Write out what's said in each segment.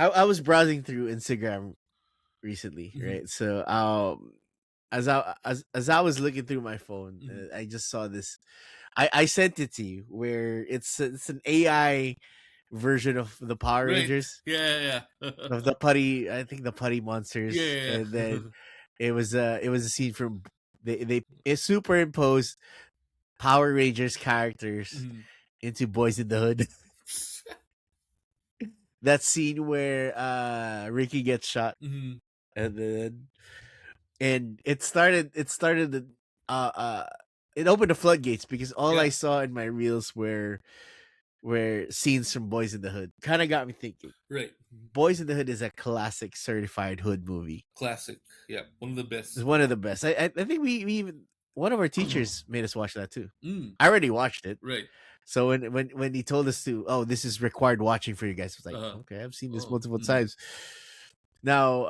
I was browsing through Instagram recently, Mm-hmm. right? So as I was looking through my phone, Mm-hmm. I just saw this. I sent it to you where it's an AI version of the Power Right. Rangers Yeah, yeah, of the putty. I think the putty monsters, yeah. and Yeah, then it was a scene from they it superimposed Power Rangers characters mm-hmm. into Boys in the Hood. That scene where Ricky gets shot, Mm-hmm. and then it started uh uh it opened the floodgates because all I Yeah. saw in my reels were scenes from Boys in the Hood. Kind of got me thinking. Right. Boys in the Hood is a classic certified hood movie. Classic. Yeah. One of the It's best. one of the best. I think we even one of our teachers made us watch that too. Mm. I already watched it. Right. So when he told us to, oh, this is required watching for you guys, I was like, Uh-huh. okay, I've seen this Oh. multiple Mm. times. Now,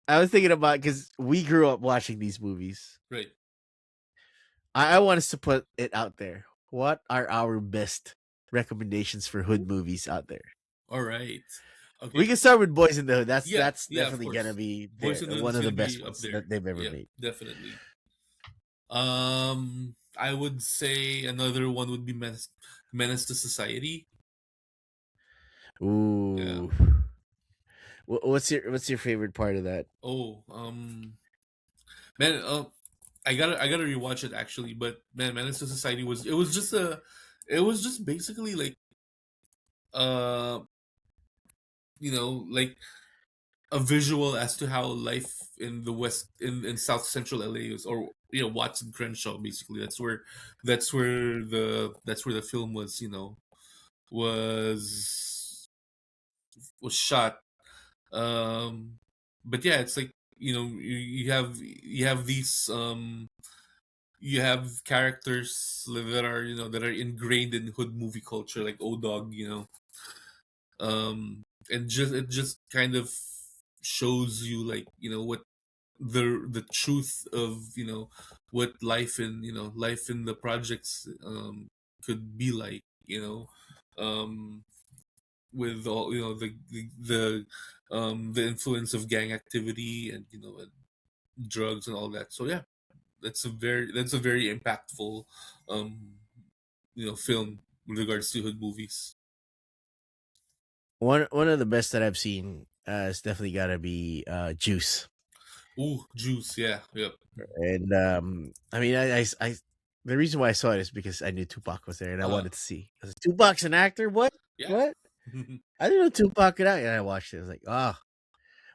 I was thinking about because we grew up watching these movies. Right. I want us to put it out there. What are our best recommendations for hood movies out there? All right. We Okay. can start with Boys in the Hood. Yeah. That's Yeah. Of definitely gonna course. be Boys there. in the Hood One is of the gonna best be up ones there. that they've ever Yeah. made. Definitely. I would say another one would be Menace to Society. Yeah. Ooh. What's your favorite part of that? Oh. Man. I gotta rewatch it actually. But man, Menace to Society it was just basically like uh like a visual as to how life in the west in South Central LA is, or Watson Crenshaw. Basically, that's where the film was was was shot. Um, but yeah, it's like you have these you have characters that are ingrained in hood movie culture, like O Dog, and it just kind of shows you, like, what the truth of what life in the projects could be like, um with all the influence of gang activity, and drugs and all that. So yeah, that's a very impactful um film with regards to hood movies. One of the best that I've seen is definitely gotta be Juice. Ooh, Juice. Yeah. Yep. And I mean, the reason why I saw it is because I knew Tupac was there, and I uh wanted to see. I was like, Tupac's an actor. What? yeah. What? I didn't know Tupac could act, and I watched it. I was like, ah,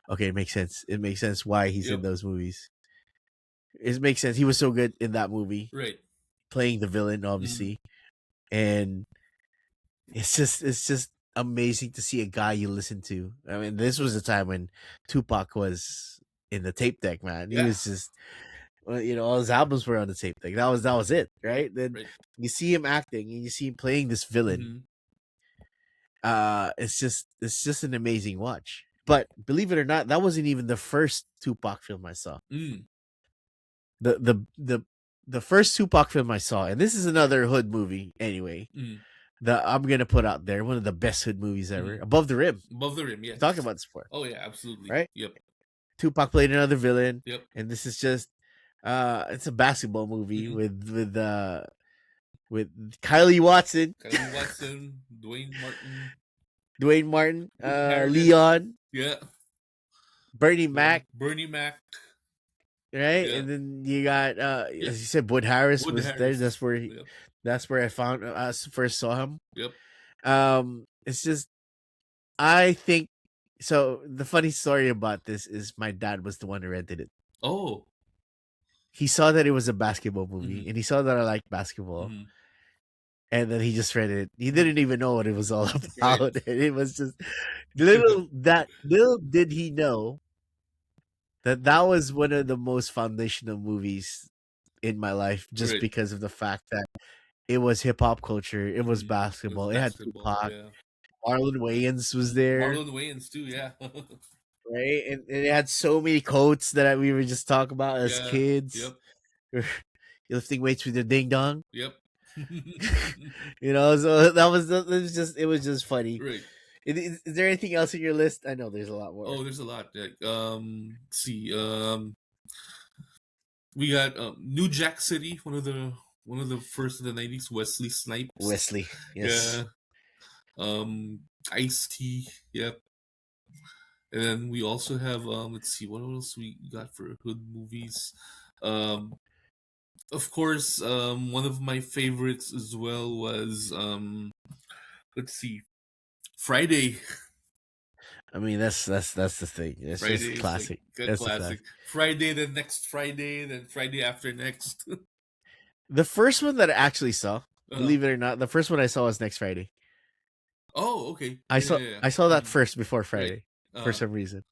okay, it makes sense. It makes sense why he's in Yep. those movies. It makes sense. He was so good in that movie, Right. playing the villain, Mhm. obviously, and it's just amazing to see a guy you listen to. I mean, this was a time when Tupac was in the tape deck, man. He Yeah. was just, well, all his albums were on the tape deck. That was it, Right. right? Then Right. you see him acting and you see him playing this villain. Hmm. It's just an amazing watch. But believe it or not, that wasn't even the first Tupac film I saw. Mm. The the the the first Tupac film I saw, and this is another hood movie anyway. Mm. That I'm gonna put out there, one of the best hood movies ever, Mm. Above the Rim. Above the Rim. We talked Yes. about this before, Oh yeah. Absolutely. right? Yep. Tupac played another villain, Yep. and this is just it's a basketball movie Hmm. with Kylie Watson, Kylie Watson, Dwayne Martin, Dwayne Martin, Wood Harris. Leon, Yeah. Bernie Mac, Bernie Mac. right? Yeah. And then you got Yeah. as you said, Wood Harris Wood was there. Harris. Yep. That's where I found first saw him. Yep. It's just I think so. The funny story about this is my dad was the one who rented it. Oh. He saw that it was a basketball movie, Hmm. and he saw that I liked basketball, Hmm. and then he just read it. He didn't even know what it was all Right. about, and it was just little did he know that was one of the most foundational movies in my life, just Right. because of the fact that it was hip hop culture, it was Mhm. It was basketball, it had basketball. Tupac, Yeah. Marlon Wayans was there, Marlon Wayans too. Yeah. right? And it had so many quotes that we were just talking about as Yeah. kids. Yep. You're lifting weights with your ding dong. Yep. So it was just funny. Right. Is there anything else in your list? I know there's a lot more. Oh, there's a lot. Like, let's see. We got New Jack City, one of the first of the '90s. Wesley Snipes. Wesley, Yeah. yes. Ice T. Yep. And then we also have let's see what else we got for hood movies. Um, of course, one of my favorites as well was let's see, Friday. I mean, that's the thing. It's Friday just is like classic. a That's the classic. classic. Friday, then next Friday, then Friday after next. The first one that I actually saw, Uh, believe it or not, the first one I saw was Next Friday. oh, okay. I saw Yeah. I saw that Mhm. first before Friday for some reason,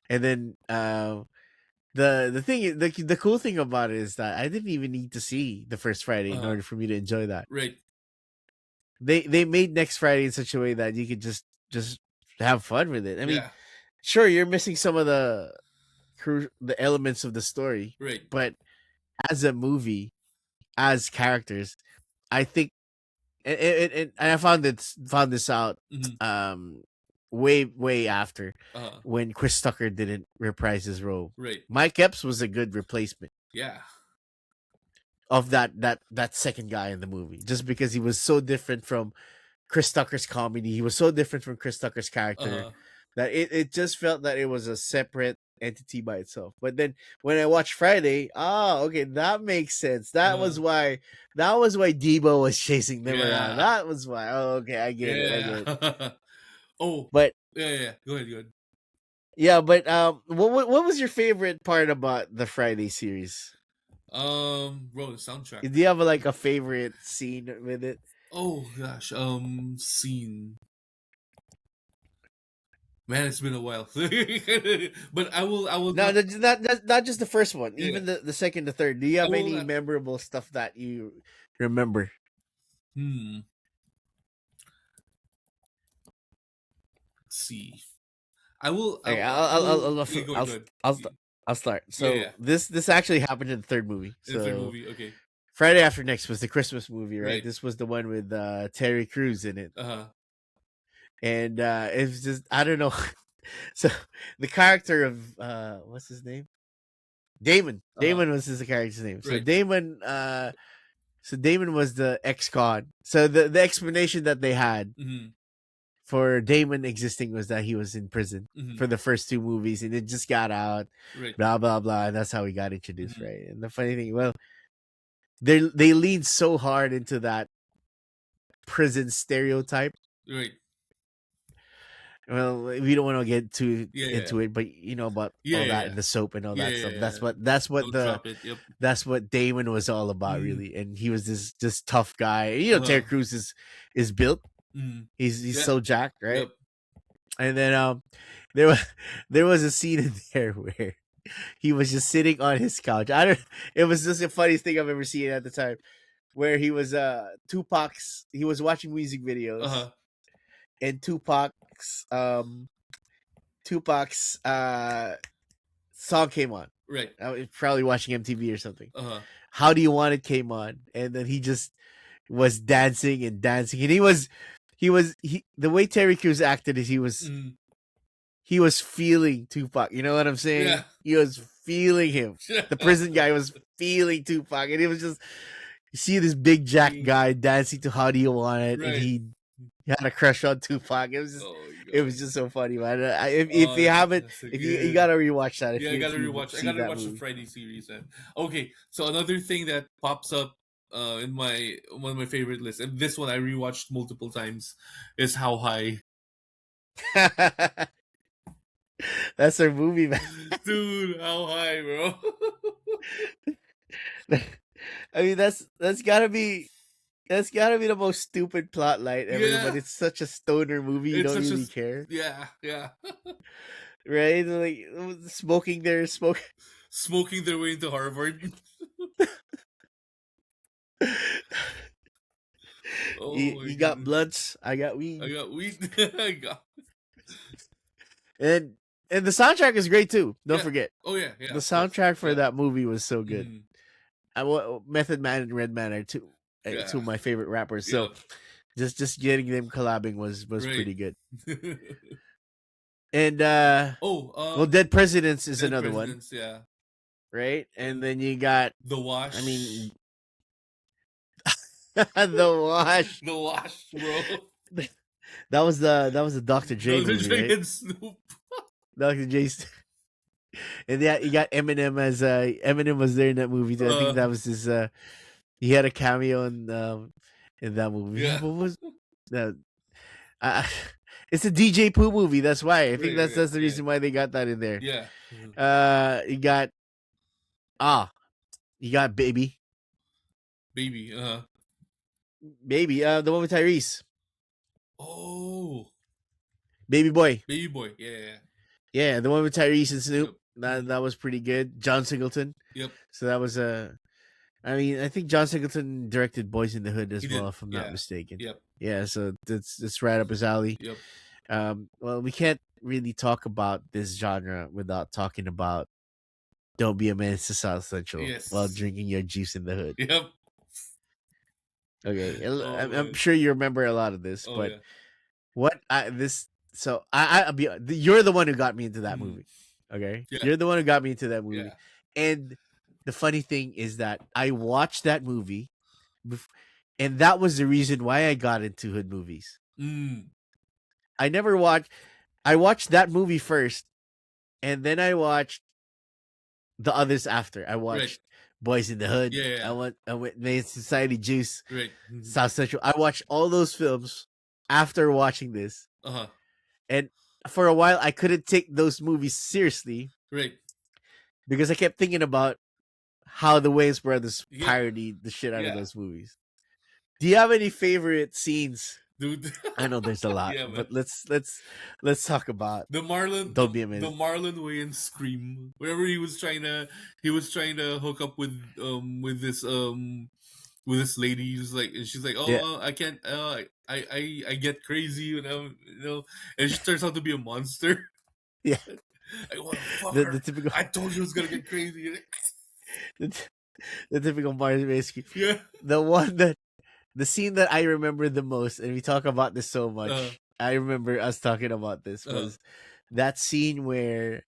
and then the thing the cool thing about it is that I didn't even need to see the first Friday in order for me to enjoy that. Right. They made Next Friday in such a way that you could just have fun with it. I mean, Yeah. sure, you're missing some of the elements of the story, Right. but as a movie, as characters, I think, and I found this out Mhm. way after Uh-huh. when Chris Tucker didn't reprise his role. Right. Mike Epps was a good replacement Yeah. of that second guy in the movie, just because he was so different from Chris Tucker's comedy. He was so different from Chris Tucker's character Uh-huh. that it just felt that it was a separate entity by itself. But then when I watched Friday, okay, that makes sense. That was why Debo was chasing them around. That was why. Oh, okay, I get it. Oh, But yeah. Go ahead. yeah, but what was your favorite part about the Friday series? Bro, the soundtrack. Do you have like a favorite scene with it? Oh gosh, scene. Man, it's been a while. But I will No, not just the first one. Yeah. Even the second, the third. Do you have I will any not- memorable stuff that you remember? Let's see. I will. Okay, Go ahead. I'll start. So Yeah. this actually happened in the third movie. In the third So movie, okay. Friday After Next was the Christmas movie, right? Right. This was the one with Terry Crews in it, Uh-huh. and it was just, I don't know. So the character of what's his name? Damon. Damon was his character's name. So Right. Damon was the ex-con. So the explanation that they had Mhm. for Damon existing was that he was in prison Mhm. for the first two movies and it just got out, Right. blah blah blah, and that's how he got introduced, Mhm. right? And the funny thing, well, they leaned so hard into that prison stereotype. Right. Well, we don't want to get too Yeah. into it, but you know about Yeah, all that yeah. and the soap and all that Yeah, stuff. yeah, That's yeah. what Don't the drop it. Yep. that's what Damon was all about, Mhm. really. And he was this just tough guy. You know, Terry Uh-huh. Crews is built. Mhm. He's Yeah. so jacked, right? Yep. And then there was a scene in there where he was just sitting on his couch. It was just the funniest thing I've ever seen at the time, where he was he was watching music videos, Uh-huh. and Tupac's song came on. Right. I was probably watching MTV or something. Uh-huh. How Do You Want It came on, and then he just was dancing and dancing, and the way Terry Crews acted is he was feeling Tupac. You know what I'm saying? Yeah. He was feeling him. The prison guy was feeling Tupac, and it was just, you see this big jack guy dancing to How Do You Want It, Right. and he had a crush on Tupac. It was just, Oh, it was just so funny, man. If you haven't, if you gotta rewatch that. Yeah, I gotta rewatch. I gotta rewatch the Friday series. Man. Okay, so another thing that pops up in my one of my favorite lists, and this one I rewatched multiple times, is How High. That's our movie, man. Dude, How High, bro. I mean, that's gotta be the most stupid plot line ever. Yeah. But it's such a stoner movie, you It's don't such a really care, Yeah. right? Like smoking Smoking their way into Harvard. Oh, you my got goodness. blunts, I got weed, I got weed. I got. and the soundtrack is great too. Don't Yeah. forget Oh yeah. the soundtrack for Yeah. that movie was so good. Mhm. Method Man and Redman are two of my favorite rappers. So Just getting them collabing was Right. pretty good. And Oh, well, Dead Presidents is Dead another one, Presidents, yeah. right? And And then you got, The I Wash. mean, The Wash. The Wash, bro. That was the Dr. J Dr. movie, Dre right? and Snoop. Dr. J. And yeah, you got Eminem as Eminem was there in that movie too. I think that was his. He had a cameo in that movie. Yeah. What was that? I, it's a DJ Pooh movie. That's why I think Right, right, that's the yeah. reason why they got that in there. Yeah. You got you got Baby, Baby, Baby. The one with Tyrese, Oh, Baby Boy. Baby Boy. Yeah. Yeah, the one with Tyrese and Snoop. Yep. That was pretty good. John Singleton. Yep. So that was a. I mean, I think John Singleton directed Boys in the Hood as He well, did. if I'm Yeah. not mistaken. Yep. Yeah, so that's right up his alley. Yep. Well, we can't really talk about this genre without talking about "Don't Be a Menace to South Central" Yes. while drinking your juice in the hood. Yep. Okay, Oh, I'm man. sure you remember a lot of this, Oh, but yeah. what I this so I'll be you're the one who got me into that Mhm. movie. Okay, Yeah. you're the one who got me into that movie, Yeah. and the funny thing is that I watched that movie, and that was the reason why I got into hood movies. Mm. I watched that movie first, and then I watched the others after. I watched Right. Boys in the Hood. Yeah. I went Main Society, Juice, Right. South Central. I watched all those films after watching this, Uh-huh. and for a while I couldn't take those movies seriously Right. because I kept thinking about how the Wayans brothers Yeah. parodied the shit out of Yeah. those movies. Do you have any favorite scenes? Dude. I know there's a lot, Yeah, man. but let's talk about The Marlon, Don't Be a Menace. the Marlon Wayans scream. Whenever he was trying to hook up with this lady. He was like, and she's like, oh, Yeah. I can't, I get crazy when I'm, and she turns out to be a monster. Yeah. I want to fuck The her. typical I told you it was gonna get crazy. the typical Martin Mansky. Yeah. The scene that I remember the most, and we talk about this so much. I remember us talking about this was that scene where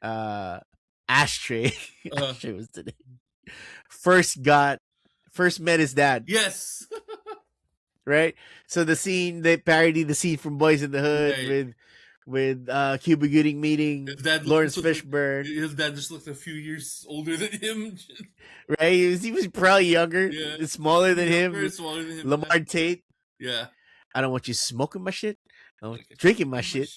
Ashtray Ashtray was today first met his dad. Yes. Right? So the scene they parodied the scene from Boys in the Hood Right. with Cuba Gooding meeting His dad Lawrence looked- Fishburne. His dad just looked a few years older than him. Right? He was probably younger, Yeah. smaller than Very him. smaller than him. Lamar Tate. Yeah. I don't want you smoking my shit. I don't want you drinking my shit.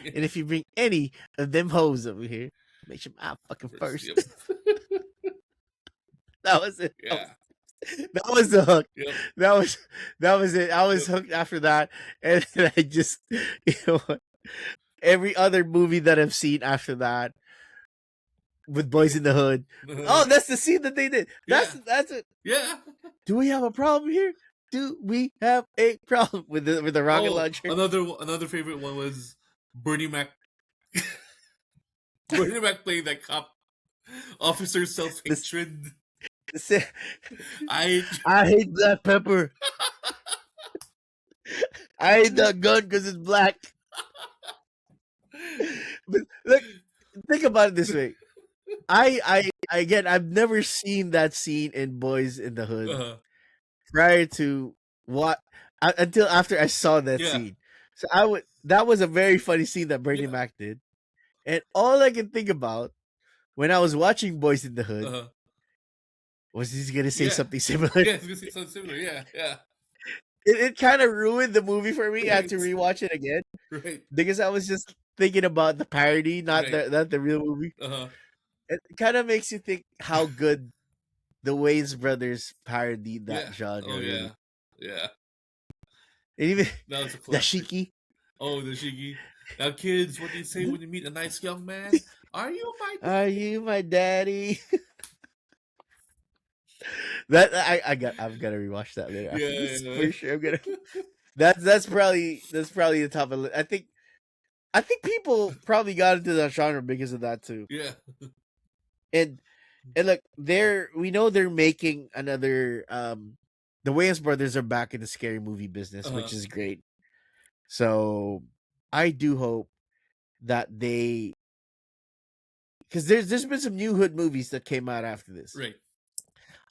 And if you bring any of them hoes over here, make sure I'm fucking first. Yep. That was it. Yeah. That was the hook. Yep. That was it. I was hooked after that, and then I just, what? Every other movie that I've seen after that with Boys in the Hood. Oh, that's the scene that they did. That's it. Yeah. Do we have a problem here? Do we have a problem with the rocket launcher? Another favorite one was Bernie Mac. Bernie Mac playing that cop officer self-hatred. I hate black pepper. I hate that gun because it's black. But look, think about it this way. I've never seen that scene in Boys in the Hood prior to until after I saw that scene. So that was a very funny scene that Bernie Mac did, and all I can think about when I was watching Boys in the Hood was he's gonna say something similar. Yeah, he's gonna say something similar. Yeah. It kind of ruined the movie for me. I had to rewatch it again, right? Because I was just thinking about the parody, not the real movie. It kind of makes you think how good the Wayans brothers parodied that genre. Oh yeah, really. Yeah. And even that was a Dashiki. Oh, Dashiki. Now, kids, what do you say when you meet a nice young man? Are you my daddy? Are you my daddy? That I've got to rewatch that later. Yeah. For sure. I'm gonna. That's probably the top of it. I think people probably got into that genre because of that too. Yeah. And look, we know they're making another the Wayans brothers are back in the scary movie business, Uh-huh. which is great. So I do hope that they, because there's been some new hood movies that came out after this. Right.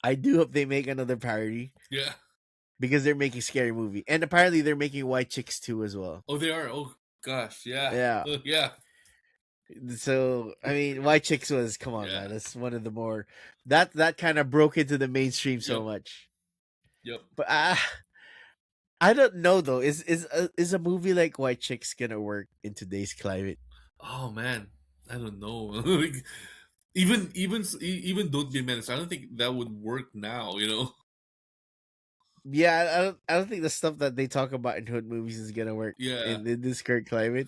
I do hope they make another parody Yeah. because they're making scary movie, and apparently they're making White Chicks too as well. Oh, they are. Oh gosh. Yeah. Yeah. Yeah. So I mean, White Chicks was, come on, Yeah. man, that's one of the more that kind of broke into the mainstream so Yep. much. Yep. But I don't know though. Is a movie like White Chicks gonna work in today's climate? Oh man, I don't know. Like, even Don't Be a Menace, I don't think that would work now. You know. Yeah, I don't think the stuff that they talk about in hood movies is gonna work Yeah. in this current climate.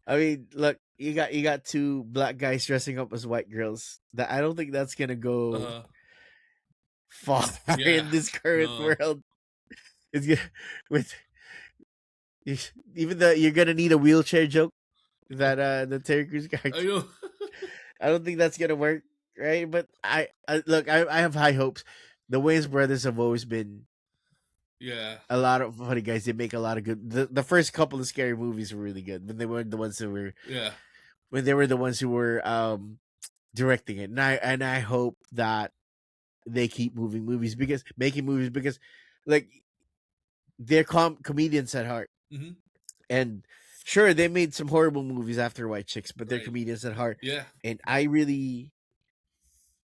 I mean, look, you got two black guys dressing up as white girls. That I don't think that's gonna go Uh. far Yeah. in this current No. world. It's gonna with even though you're gonna need a wheelchair joke that the Terry Crews I character. know. I don't think that's gonna work, right? But I look, I have high hopes. The Wayans brothers have always been Yeah. a lot of funny guys. They make a lot of good. The first couple of scary movies were really good, but they weren't the ones that were Yeah. when they were the ones who were directing it. And I hope that they keep making movies because like they're comedians at heart. Hmm. And sure, they made some horrible movies after White Chicks, but they're Right. comedians at heart. Yeah. And I really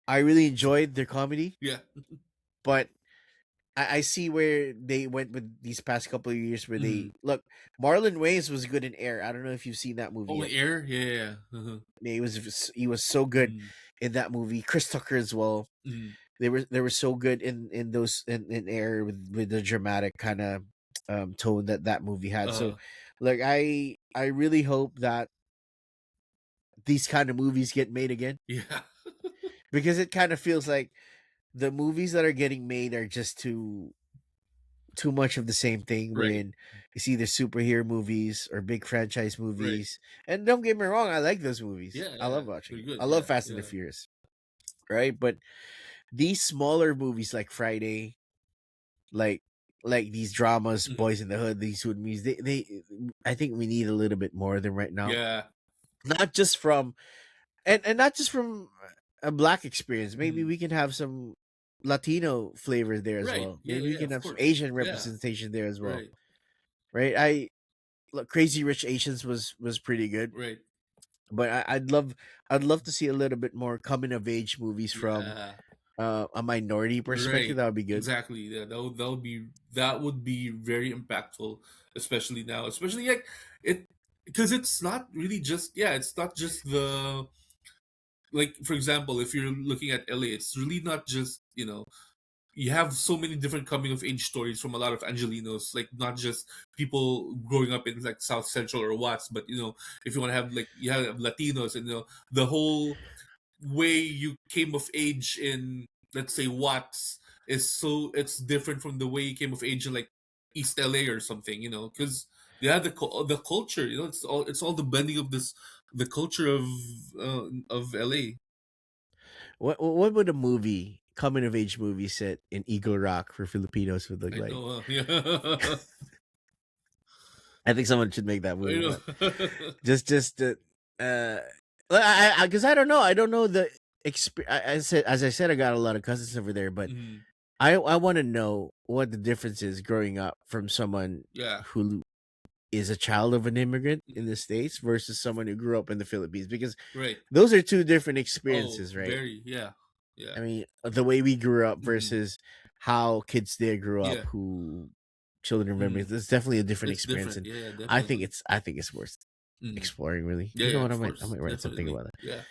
enjoyed their comedy, Yeah. but I see where they went with these past couple of years where they Mhm. look. Marlon Wayans was good in Air. I don't know if you've seen that movie Oh, yet. Air. Yeah. Yeah. Uh-huh. He was so good Mm. in that movie. Chris Tucker as well. Mm. They were so good in those in Air with the dramatic kind of tone that movie had. So, Uh. like I really hope that these kind of movies get made again Yeah. because it kind of feels like the movies that are getting made are just too much of the same thing. Right. When it's either superhero movies or big franchise Right. movies. And don't get me wrong, I like those movies. Yeah. I Yeah. love watching They're them. good. I Yeah. love Fast and the Yeah. Furious, right? But these smaller movies like Friday, like these dramas, Mhm. Boys in the Hood, these hood movies, they I think we need a little bit more of them right now. Yeah. Not just from and not just from a black experience. Maybe Mhm. we can have some Latino flavor there as Right. well. Yeah. Maybe we Yeah. can Of have some course. Asian Yeah. representation there as well. Right. Right? I look, Crazy Rich Asians was pretty good, Right. but I'd love to see a little bit more coming of age movies from Yeah. a minority perspective. Right. That would be good. Exactly. Yeah. That would be very impactful, especially now. Especially like it because it's not really just it's not just the like for example, if you're looking at LA, it's really not just you have so many different coming of age stories from a lot of Angelinos, like not just people growing up in like South Central or Watts, but if you want to have like you have Latinos and the whole way you came of age in, let's say, Watts it's different from the way you came of age in like East LA or something, because they have the culture, it's all the blending of the culture of LA. What would a movie coming of age movie set in Eagle Rock for Filipinos would look I like? know, yeah. I think someone should make that I movie. know. Just I because I don't know. I don't know the as I said, I got a lot of cousins over there, but Mhm. I want to know what the difference is growing up from someone Yeah. who is a child of an immigrant in the States versus someone who grew up in the Philippines, because Right. those are two different Oh, experiences, right? very. Yeah. Yeah. I mean, the way we grew up Mhm. versus how kids there grew up Yeah. who children of immigrants. Mhm. It's definitely a different It's experience, different. and Yeah, I think definitely. it's worth Mhm. exploring. Really, Yeah, you know yeah, what? of I course. might write something Definitely. about it. Yeah.